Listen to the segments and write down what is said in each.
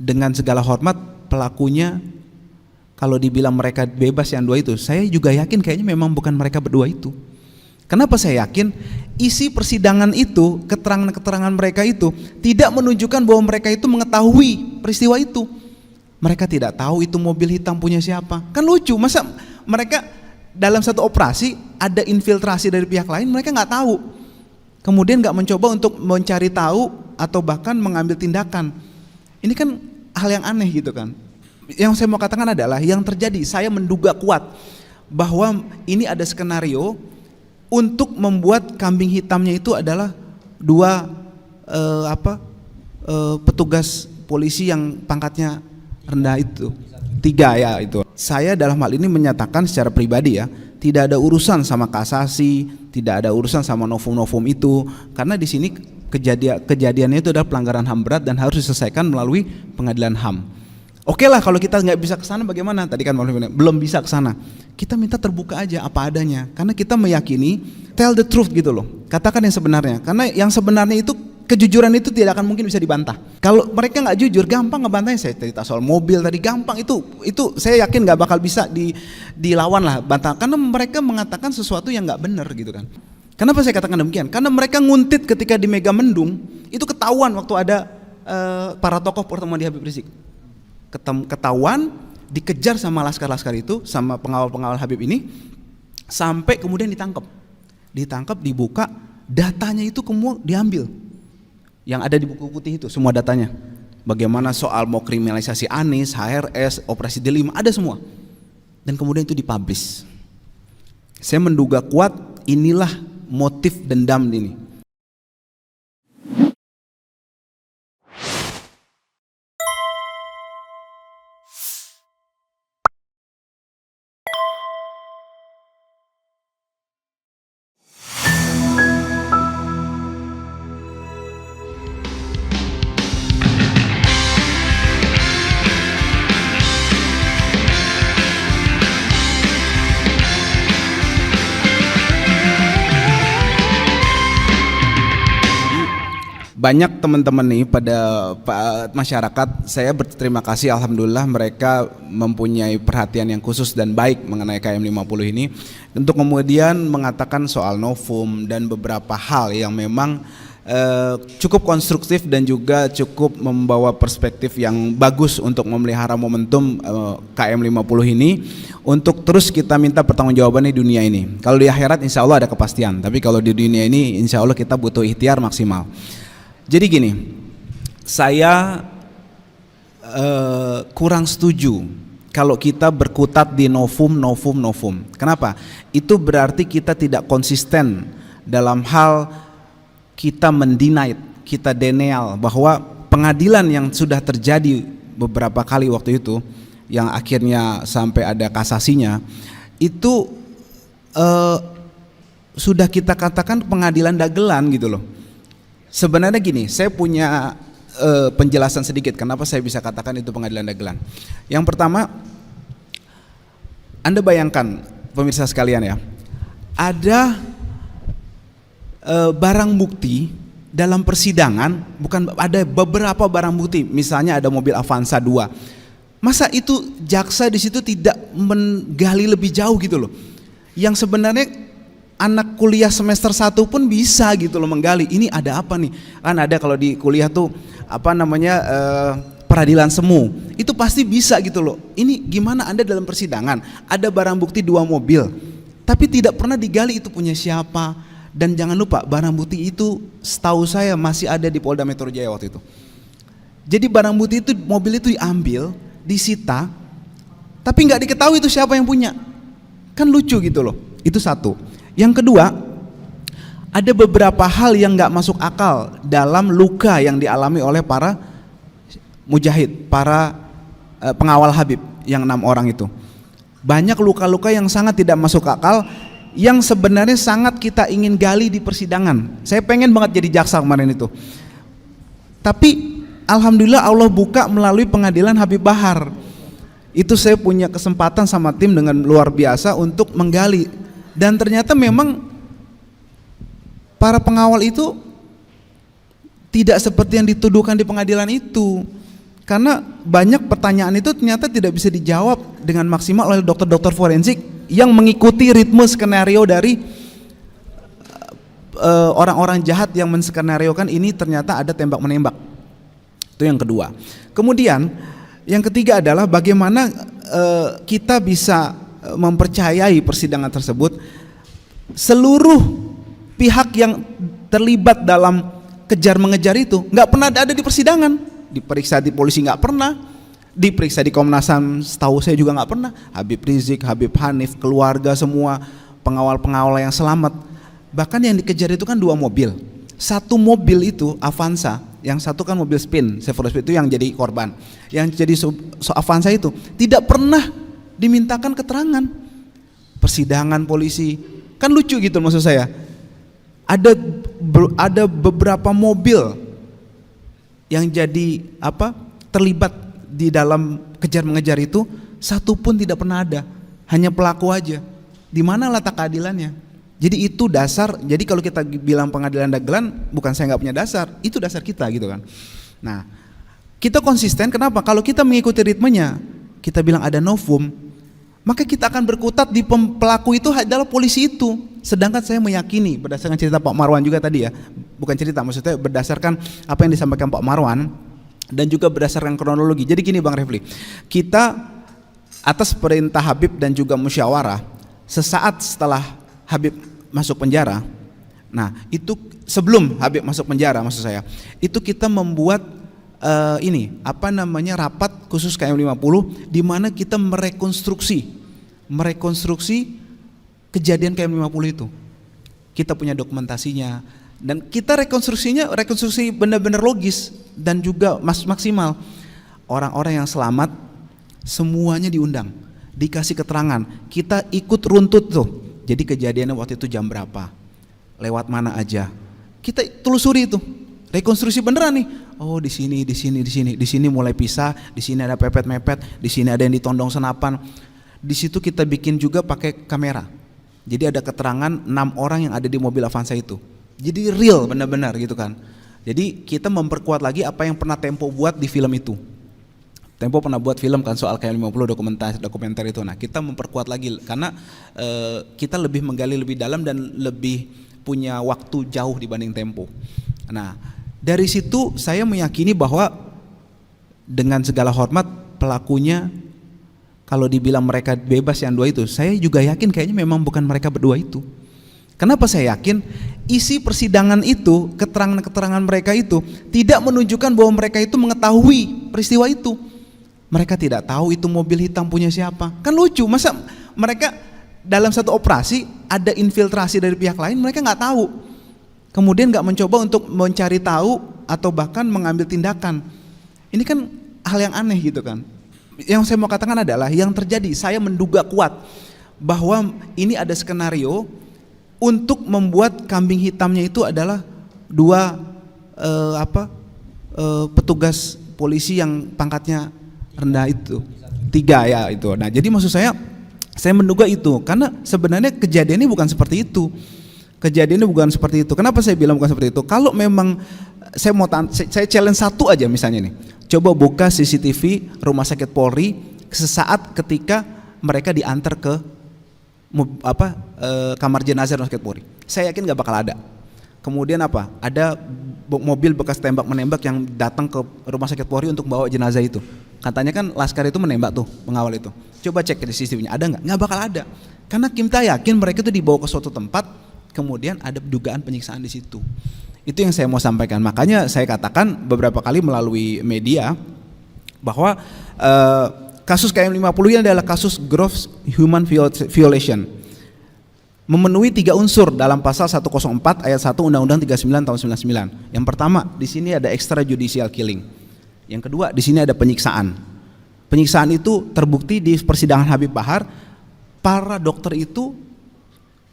dengan segala hormat pelakunya, kalau dibilang mereka bebas yang dua itu, saya juga yakin kayaknya memang bukan mereka berdua itu. Kenapa saya yakin? Isi persidangan itu, keterangan-keterangan mereka itu tidak menunjukkan bahwa mereka itu mengetahui peristiwa itu. Mereka tidak tahu itu mobil hitam punya siapa. Kan lucu, masa mereka dalam satu operasi ada infiltrasi dari pihak lain, mereka nggak tahu. Kemudian nggak mencoba untuk mencari tahu atau bahkan mengambil tindakan. Ini kan hal yang aneh gitu kan. Yang saya mau katakan adalah yang terjadi, saya menduga kuat bahwa ini ada skenario untuk membuat kambing hitamnya itu adalah dua petugas polisi yang pangkatnya rendah itu, 3 ya itu. Saya dalam hal ini menyatakan secara pribadi ya, tidak ada urusan sama kasasi, tidak ada urusan sama novum-novum itu, karena di sini kejadiannya itu adalah pelanggaran HAM berat dan harus diselesaikan melalui pengadilan HAM. Oke lah, kalau kita nggak bisa ke sana bagaimana? Tadi kan belum bisa ke sana. Kita minta terbuka aja apa adanya, karena kita meyakini tell the truth gitu loh. Katakan yang sebenarnya, karena yang sebenarnya itu, kejujuran itu tidak akan mungkin bisa dibantah. Kalau mereka nggak jujur, gampang ngebantahnya. Saya cerita soal mobil tadi, gampang itu saya yakin nggak bakal bisa dilawan lah, bantah, karena mereka mengatakan sesuatu yang nggak benar gitu kan. Kenapa saya katakan demikian? Karena mereka nguntit ketika di Megamendung, itu ketahuan waktu ada para tokoh pertemuan di Habib Rizik. Ketahuan, dikejar sama laskar-laskar itu, sama pengawal-pengawal Habib ini, sampai kemudian ditangkap, dibuka, datanya itu semua diambil. Yang ada di buku putih itu semua datanya. Bagaimana soal mau kriminalisasi Anies, HRS, Operasi D5, ada semua. Dan kemudian itu dipublish. Saya menduga kuat inilah motif dendam ini. Banyak teman-teman nih pada masyarakat, saya berterima kasih, alhamdulillah mereka mempunyai perhatian yang khusus dan baik mengenai KM50 ini, untuk kemudian mengatakan soal novum dan beberapa hal yang memang cukup konstruktif dan juga cukup membawa perspektif yang bagus untuk memelihara momentum KM50 ini, untuk terus kita minta pertanggungjawaban di dunia ini. Kalau di akhirat insya Allah ada kepastian, tapi kalau di dunia ini insya Allah kita butuh ikhtiar maksimal. Jadi gini, saya kurang setuju kalau kita berkutat di novum. Kenapa? Itu berarti kita tidak konsisten dalam hal kita mendenial, kita denial bahwa pengadilan yang sudah terjadi beberapa kali waktu itu, yang akhirnya sampai ada kasasinya, itu sudah kita katakan pengadilan dagelan gitu loh. Sebenarnya gini, saya punya penjelasan sedikit kenapa saya bisa katakan itu pengadilan dagelan. Yang pertama, Anda bayangkan pemirsa sekalian ya, ada barang bukti dalam persidangan, bukan, ada beberapa barang bukti, misalnya ada mobil Avanza 2. Masa itu jaksa di situ tidak menggali lebih jauh gitu loh, yang sebenarnya anak kuliah semester 1 pun bisa gitu loh menggali, ini ada apa nih? Kan ada kalau di kuliah tuh apa namanya peradilan semu, itu pasti bisa gitu loh. Ini gimana Anda dalam persidangan ada barang bukti 2 mobil, tapi tidak pernah digali itu punya siapa. Dan jangan lupa barang bukti itu setahu saya masih ada di Polda Metro Jaya waktu itu. Jadi barang bukti itu, mobil itu diambil, disita, tapi nggak diketahui itu siapa yang punya. Kan lucu gitu loh. Itu satu. Yang kedua, ada beberapa hal yang nggak masuk akal dalam luka yang dialami oleh para mujahid, para pengawal Habib yang 6 orang itu. Banyak luka-luka yang sangat tidak masuk akal, yang sebenarnya sangat kita ingin gali di persidangan. Saya pengen banget jadi jaksa kemarin itu, tapi alhamdulillah Allah buka melalui pengadilan Habib Bahar. Itu saya punya kesempatan sama tim dengan luar biasa untuk menggali. Dan ternyata memang para pengawal itu tidak seperti yang dituduhkan di pengadilan itu. Karena banyak pertanyaan itu ternyata tidak bisa dijawab dengan maksimal oleh dokter-dokter forensik yang mengikuti ritme skenario dari orang-orang jahat yang menskenariokan ini ternyata ada tembak menembak. Itu yang kedua. Kemudian yang ketiga adalah bagaimana kita bisa mempercayai persidangan tersebut. Seluruh pihak yang terlibat dalam kejar mengejar itu nggak pernah ada di persidangan. Diperiksa di polisi nggak pernah, diperiksa di Komnas HAM setahu saya juga nggak pernah. Habib Rizik, Habib Hanif, keluarga semua, pengawal-pengawal yang selamat. Bahkan yang dikejar itu kan 2 mobil. Satu mobil itu Avanza, yang satu kan mobil Spin, Chevrolet Spin itu yang jadi korban. Yang jadi Avanza itu tidak pernah dimintakan keterangan. Persidangan polisi kan lucu gitu maksud saya. Ada beberapa mobil yang jadi terlibat di dalam kejar mengejar itu, satu pun tidak pernah ada, hanya pelaku aja. Di mana letak keadilannya? Jadi itu dasar. Jadi kalau kita bilang pengadilan dagelan, bukan saya nggak punya dasar, itu dasar kita gitu kan. Nah, kita konsisten. Kenapa? Kalau kita mengikuti ritmenya, kita bilang ada novum, maka kita akan berkutat di pelaku itu adalah polisi itu. Sedangkan saya meyakini berdasarkan cerita Pak Marwan juga tadi ya, bukan cerita, maksudnya berdasarkan apa yang disampaikan Pak Marwan dan juga berdasarkan kronologi. Jadi gini Bang Refli, kita atas perintah Habib dan juga musyawarah, sesaat setelah Habib masuk penjara, nah itu sebelum Habib masuk penjara maksud saya, itu kita membuat rapat khusus KM50 di mana kita merekonstruksi kejadian KM50 itu. Kita punya dokumentasinya dan kita rekonstruksi benar-benar logis dan juga maksimal. Orang-orang yang selamat semuanya diundang, dikasih keterangan, kita ikut runtut tuh. Jadi kejadiannya waktu itu jam berapa, lewat mana aja, kita telusuri itu, rekonstruksi beneran nih. Oh di sini mulai pisah, di sini ada pepet-mepet, di sini ada yang ditondong senapan. Di situ kita bikin juga pakai kamera. Jadi ada keterangan 6 orang yang ada di mobil Avanza itu. Jadi real benar-benar gitu kan. Jadi kita memperkuat lagi apa yang pernah Tempo buat di film itu. Tempo pernah buat film kan soal KM50 dokumenter itu. Nah kita memperkuat lagi karena kita lebih menggali lebih dalam dan lebih punya waktu jauh dibanding Tempo. Nah dari situ saya meyakini bahwa dengan segala hormat pelakunya, kalau dibilang mereka bebas yang 2 itu, saya juga yakin kayaknya memang bukan mereka berdua itu. Kenapa saya yakin? Isi persidangan itu, keterangan-keterangan mereka itu tidak menunjukkan bahwa mereka itu mengetahui peristiwa itu. Mereka tidak tahu itu mobil hitam punya siapa. Kan lucu, masa mereka dalam satu operasi ada infiltrasi dari pihak lain, mereka nggak tahu. Kemudian nggak mencoba untuk mencari tahu atau bahkan mengambil tindakan. Ini kan hal yang aneh gitu kan. Yang saya mau katakan adalah yang terjadi, saya menduga kuat bahwa ini ada skenario untuk membuat kambing hitamnya itu adalah 2 petugas polisi yang pangkatnya rendah itu, 3 ya itu. Nah jadi maksud saya menduga itu karena sebenarnya kejadiannya bukan seperti itu. Kejadiannya bukan seperti itu. Kenapa saya bilang bukan seperti itu? Kalau memang saya challenge satu aja misalnya nih. Coba buka CCTV Rumah Sakit Polri sesaat ketika mereka diantar ke kamar jenazah Rumah Sakit Polri. Saya yakin nggak bakal ada. Kemudian ada mobil bekas tembak menembak yang datang ke Rumah Sakit Polri untuk bawa jenazah itu. Katanya kan Laskar itu menembak tuh pengawal itu. Coba cek di CCTV-nya, ada nggak? Nggak bakal ada. Karena kita yakin mereka itu dibawa ke suatu tempat, kemudian ada dugaan penyiksaan di situ. Itu yang saya mau sampaikan. Makanya saya katakan beberapa kali melalui media bahwa kasus KM50 ini adalah kasus gross human violation. Memenuhi 3 unsur dalam pasal 104 ayat 1 Undang-Undang 39 tahun 99. Yang pertama, di sini ada extrajudicial killing. Yang kedua, di sini ada penyiksaan. Penyiksaan itu terbukti di persidangan Habib Bahar. Para dokter itu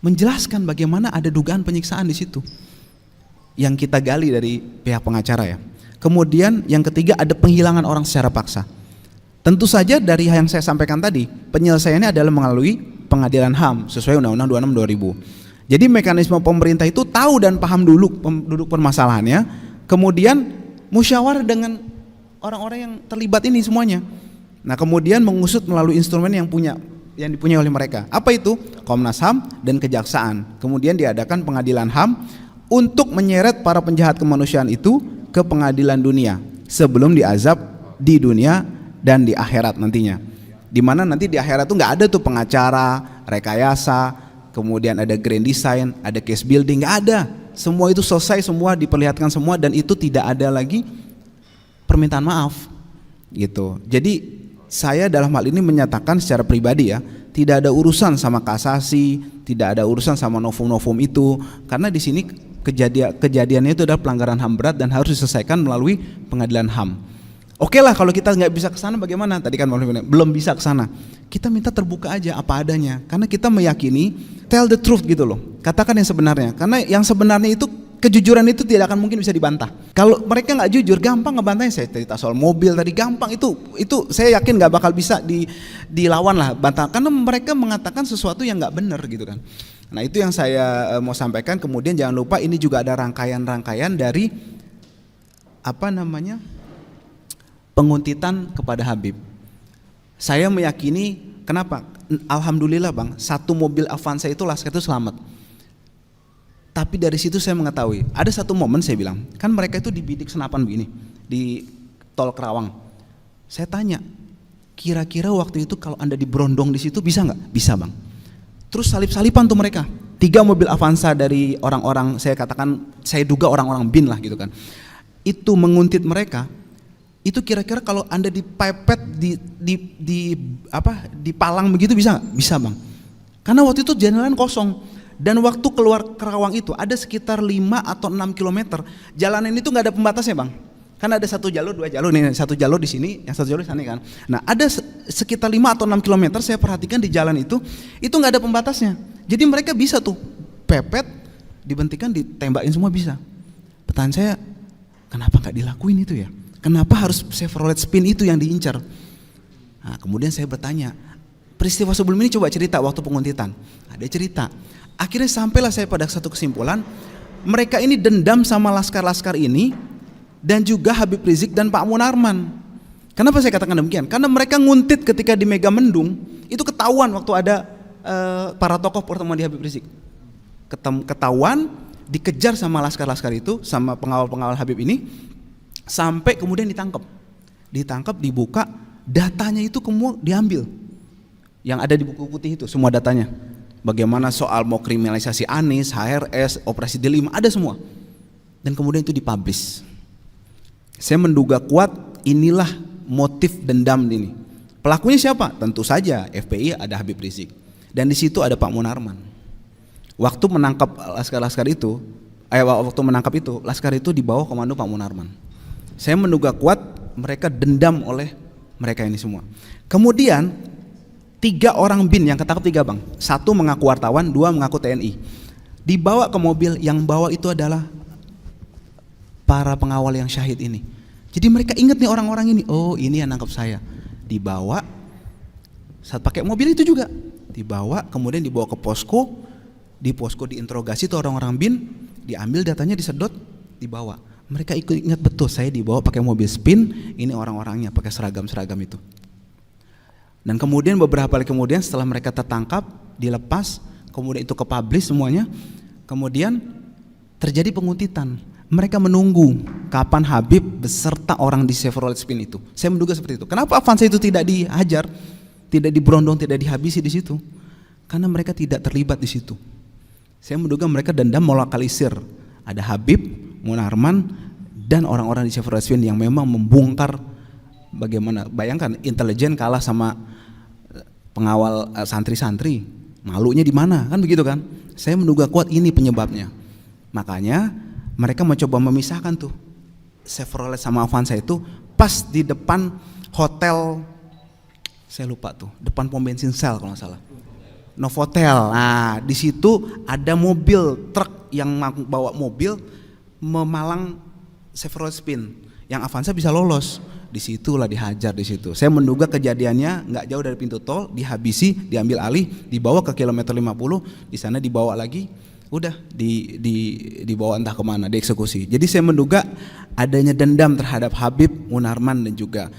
menjelaskan bagaimana ada dugaan penyiksaan di situ. Yang kita gali dari pihak pengacara ya. Kemudian yang ketiga ada penghilangan orang secara paksa. Tentu saja dari yang saya sampaikan tadi, penyelesaiannya adalah melalui pengadilan HAM sesuai Undang-Undang 26 2000. Jadi mekanisme pemerintah itu tahu dan paham dulu duduk permasalahannya, kemudian musyawarah dengan orang-orang yang terlibat ini semuanya. Nah kemudian mengusut melalui instrumen yang dipunyai oleh mereka. Apa itu? Komnas HAM dan Kejaksaan. Kemudian diadakan pengadilan HAM untuk menyeret para penjahat kemanusiaan itu ke pengadilan dunia sebelum diazab di dunia dan di akhirat nantinya. Dimana nanti di akhirat tuh nggak ada tuh pengacara, rekayasa, kemudian ada grand design, ada case building, nggak ada. Semua itu selesai, semua diperlihatkan semua, dan itu tidak ada lagi permintaan maaf gitu. Jadi saya dalam hal ini menyatakan secara pribadi ya, tidak ada urusan sama kasasi, tidak ada urusan sama novum-novum itu, karena di sini kejadiannya itu adalah pelanggaran HAM berat dan harus diselesaikan melalui pengadilan HAM. Oke lah kalau kita nggak bisa ke sana bagaimana? Tadi kan belum bisa ke sana. Kita minta terbuka aja apa adanya, karena kita meyakini tell the truth gitu loh. Katakan yang sebenarnya, karena yang sebenarnya itu kejujuran itu tidak akan mungkin bisa dibantah. Kalau mereka nggak jujur, gampang ngebantahnya. Saya cerita soal mobil tadi gampang, itu saya yakin nggak bakal bisa dilawan lah, bantah, karena mereka mengatakan sesuatu yang nggak benar gitu kan. Nah itu yang saya mau sampaikan. Kemudian jangan lupa ini juga ada rangkaian-rangkaian dari penguntitan kepada Habib. Saya meyakini, kenapa? Alhamdulillah bang, satu mobil Avanza itu Laskar itu selamat. Tapi dari situ saya mengetahui, ada satu momen saya bilang, kan mereka itu dibidik senapan begini di tol Kerawang. Saya tanya, kira-kira waktu itu kalau Anda diberondong di situ bisa nggak? Bisa bang. Terus salip-salipan tuh mereka, 3 mobil Avanza dari orang-orang, saya duga orang-orang BIN lah gitu kan. Itu menguntit mereka. Itu kira-kira kalau Anda dipepet dipalang begitu bisa nggak? Bisa bang. Karena waktu itu jalan kosong. Dan waktu keluar Kerawang itu ada sekitar 5 atau 6 kilometer. Jalanan itu nggak ada pembatasnya bang. Kan ada 1 jalur, 2 jalur nih, 1 jalur di sini, yang 1 jalur di sana kan. Nah ada sekitar 5 atau 6 kilometer saya perhatikan di jalan itu nggak ada pembatasnya. Jadi mereka bisa tuh pepet, dibentikan, ditembakin semua bisa. Pertanyaan saya, kenapa nggak dilakuin itu ya? Kenapa harus Chevrolet Spin itu yang diincar? Nah, kemudian saya bertanya, peristiwa sebelum ini coba cerita waktu penguntitan. Ada cerita. Akhirnya sampailah saya pada satu kesimpulan, mereka ini dendam sama laskar-laskar ini dan juga Habib Rizik dan Pak Munarman. Kenapa saya katakan demikian? Karena mereka nguntit ketika di Megamendung, itu ketahuan waktu ada para tokoh pertemuan di Habib Rizik. Ketahuan, dikejar sama laskar-laskar itu, sama pengawal-pengawal Habib ini, sampai kemudian ditangkap, dibuka, datanya itu kemudian diambil, yang ada di buku putih itu semua datanya, bagaimana soal mau kriminalisasi Anies, HRS, operasi D5, ada semua, dan kemudian itu dipublish. Saya menduga kuat inilah motif dendam ini. Pelakunya siapa? Tentu saja FPI, ada Habib Rizik, dan di situ ada Pak Munarman. Waktu menangkap laskar-laskar itu, laskar itu di bawah komando Pak Munarman. Saya menduga kuat mereka dendam oleh mereka ini semua. Kemudian 3 orang BIN yang ketangkap 3 bang, 1 mengaku wartawan, 2 mengaku TNI. Dibawa ke mobil, yang bawa itu adalah para pengawal yang syahid ini. Jadi mereka ingat nih orang-orang ini, oh ini yang nangkap saya. Dibawa, saat pakai mobil itu juga, dibawa, kemudian dibawa ke posko, di posko diinterogasi tuh orang-orang BIN, diambil datanya, disedot, dibawa. Mereka ingat betul, saya dibawa pakai mobil Spin, ini orang-orangnya pakai seragam-seragam itu. Dan kemudian beberapa hari kemudian setelah mereka tertangkap, dilepas, kemudian itu ke-publish semuanya, kemudian terjadi penguntitan. Mereka menunggu kapan Habib beserta orang di Chevrolet Spin itu. Saya menduga seperti itu. Kenapa Avanza itu tidak dihajar, tidak diberondong, tidak dihabisi di situ? Karena mereka tidak terlibat di situ. Saya menduga mereka dendam melokalisir. Ada Habib, Munarman, dan orang-orang di Chevrolet Spin yang memang membongkar bagaimana, bayangkan intelijen kalah sama pengawal santri-santri, malunya di mana, kan begitu kan? Saya menduga kuat ini penyebabnya. Makanya mereka mencoba memisahkan tuh Chevrolet sama Avanza itu pas di depan hotel, saya lupa tuh, depan pom bensin Shell kalau nggak salah, Novotel. Nah di situ ada mobil truk yang bawa mobil memalang Chevrolet Spin, yang Avanza bisa lolos. Disitulah dihajar di situ. Saya menduga kejadiannya nggak jauh dari pintu tol, dihabisi, diambil alih, dibawa ke kilometer 50, di sana dibawa lagi, udah dibawa entah kemana, dieksekusi. Jadi saya menduga adanya dendam terhadap Habib Munarman dan juga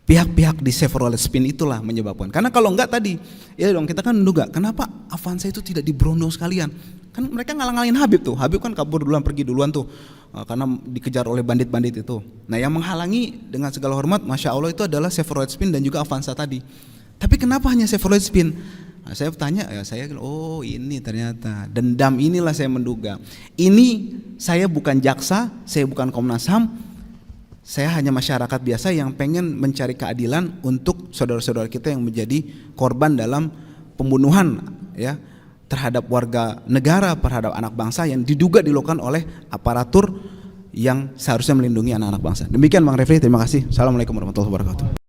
pihak-pihak di Chevrolet Spin itulah menyebabkan. Karena kalau enggak tadi, ya dong kita kan menduga kenapa Avanza itu tidak diberondong sekalian. Kan mereka ngalang-ngalangin Habib tuh. Habib kan kabur duluan, pergi duluan tuh, karena dikejar oleh bandit-bandit itu. Nah yang menghalangi dengan segala hormat, Masya Allah, itu adalah Chevrolet Spin dan juga Avanza tadi. Tapi kenapa hanya Chevrolet Spin? Nah, saya tanya, ya saya, oh ini ternyata dendam, inilah saya menduga. Ini saya bukan jaksa, saya bukan Komnas HAM. Saya hanya masyarakat biasa yang pengen mencari keadilan untuk saudara-saudara kita yang menjadi korban dalam pembunuhan ya terhadap warga negara, terhadap anak bangsa yang diduga dilakukan oleh aparatur yang seharusnya melindungi anak-anak bangsa. Demikian Bang Refli, terima kasih. Assalamualaikum warahmatullahi wabarakatuh.